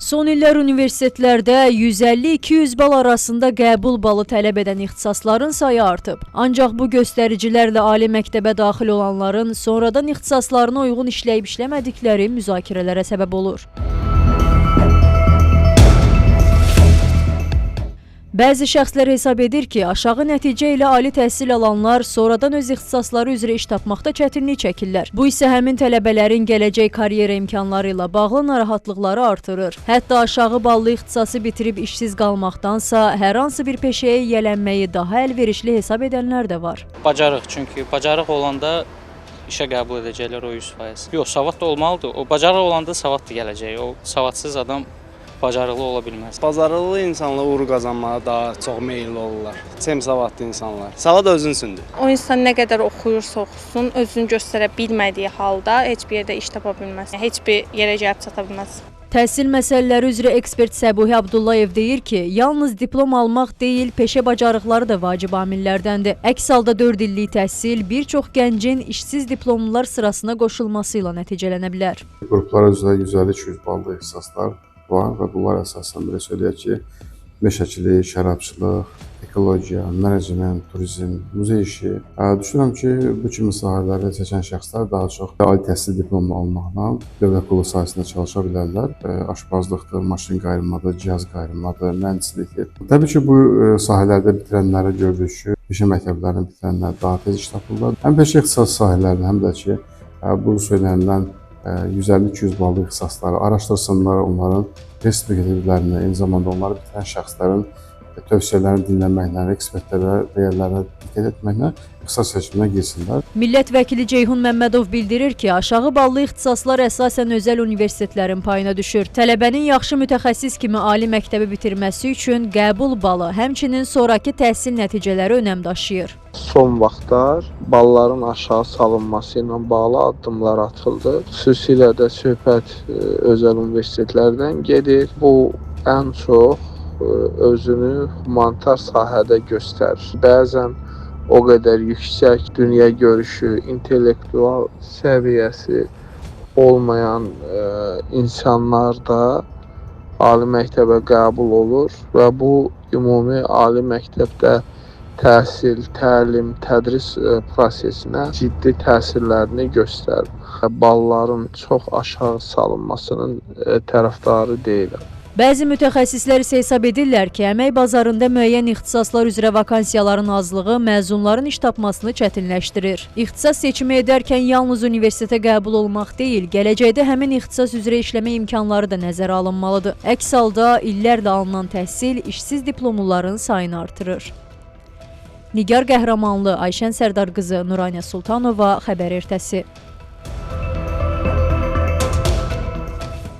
Son illər universitetlərdə 150-200 bal arasında qəbul balı tələb edən ixtisasların sayı artıb. Ancaq bu göstəricilərlə ali məktəbə daxil olanların sonradan ixtisaslarına uyğun işləyib işləmədikləri müzakirələrə səbəb olur. Bəzi şəxslər hesab edir ki, aşağı nəticə ilə ali təhsil alanlar sonradan öz ixtisasları üzrə iş tapmaqda çətinlik çəkirlər. Bu isə həmin tələbələrin gələcək karyera imkanları ilə bağlı narahatlıqları artırır. Hətta aşağı ballı ixtisası bitirib işsiz qalmaqdansa, hər hansı bir peşəyə yiyələnməyi daha əlverişli hesab edənlər də var. Bacarıq, çünki bacarıq olanda işə qəbul edəcəklər o 100%. Yox, savad da olmalıdır. O bacarıq olanda savad da gələcək. O savadsız adam bacarıqlı ola bilməz. Bacarıqlı insanlar uğur qazanmağa daha çox meyilli olurlar. Savadlı insanlar. Savad özünsündür. O insan nə qədər oxuyursa oxusun, özünü göstərə bilmədiyi halda heç bir yerdə iş tapa bilməz. Heç bir yerə gəlib çata bilməz. Təhsil məsələləri üzrə ekspert Səbuhi Abdullayev deyir ki, yalnız diplom almaq deyil, peşə bacarıqları da vacib amillərdəndir. Əks halda 4 illik təhsil bir çox gəncin işsiz diplomlular sırasına qoşulması ilə nəticələnə bilər. Qruplar üzrə 150-200 ballı ixtisaslar var və bunlar əsasən belə söyləyək ki, meşəçilik, şərabçılıq, ekologiya, menecment, turizm, muzey işi. Düşünürəm ki, bu kimi sahələri seçən şəxslər daha çox ali təhsil diplomu almaqla dövlət qulu sahəsində çalışa bilərlər. Aşpazlıqdır, maşın qayırmadır, cihaz qayırmadır, mühəndislikdir. Təbii ki, bu sahələrdə bitirənlərə görürük ki, peşə məktəblərini bitirənlər daha tez iş tapırlar. Həm peşə ixtisas sahələrində, həm də ki, bu söylənilən 150-200 ballı ixtisasları araşdırsınlar, onların test tədbirlərini, eyni zamanda onları bitirən şəxslərin tövsiyələrini dinləməklə, ekspertlərə, rəyərlərə diqqət etməklə ixtisas seçiminə girsinlər. Millət vəkili Ceyhun Məmmədov bildirir ki, aşağı ballı ixtisaslar əsasən özəl universitetlərin payına düşür. Tələbənin yaxşı mütəxəssis kimi ali məktəbi bitirməsi üçün qəbul balı, həmçinin sonraki təhsil nəticələri önəm daşıyır. Son vaxtlar balların aşağı salınması ilə bağlı addımlar atıldı. Xüsusilə də söhbət özəl universitetlərdən gedir. Bu ən çox özünü humanitar sahədə göstərir. Bəzən o qədər yüksək dünya görüşü, intellektual səviyyəsi olmayan insanlar da ali məktəbə qəbul olur və bu ümumi ali məktəbdə təhsil, təlim, tədris prosesinə ciddi təsirlərini göstərir. Balların çox aşağı salınmasının tərəfdarı deyiləm. Bəzi mütəxəssislər isə hesab edirlər ki, əmək bazarında müəyyən ixtisaslar üzrə vakansiyaların azlığı məzunların iş tapmasını çətinləşdirir. İxtisas seçimi edərkən yalnız universitetə qəbul olmaq deyil, gələcəkdə həmin ixtisas üzrə işləmə imkanları da nəzərə alınmalıdır. Əks halda illərlə alınan təhsil işsiz diplomluların sayını artırır. Nigar Qəhrəmanlı, Ayşən Sərdar qızı, Nuraniyə Sultanova, Xəbər Ertəsi.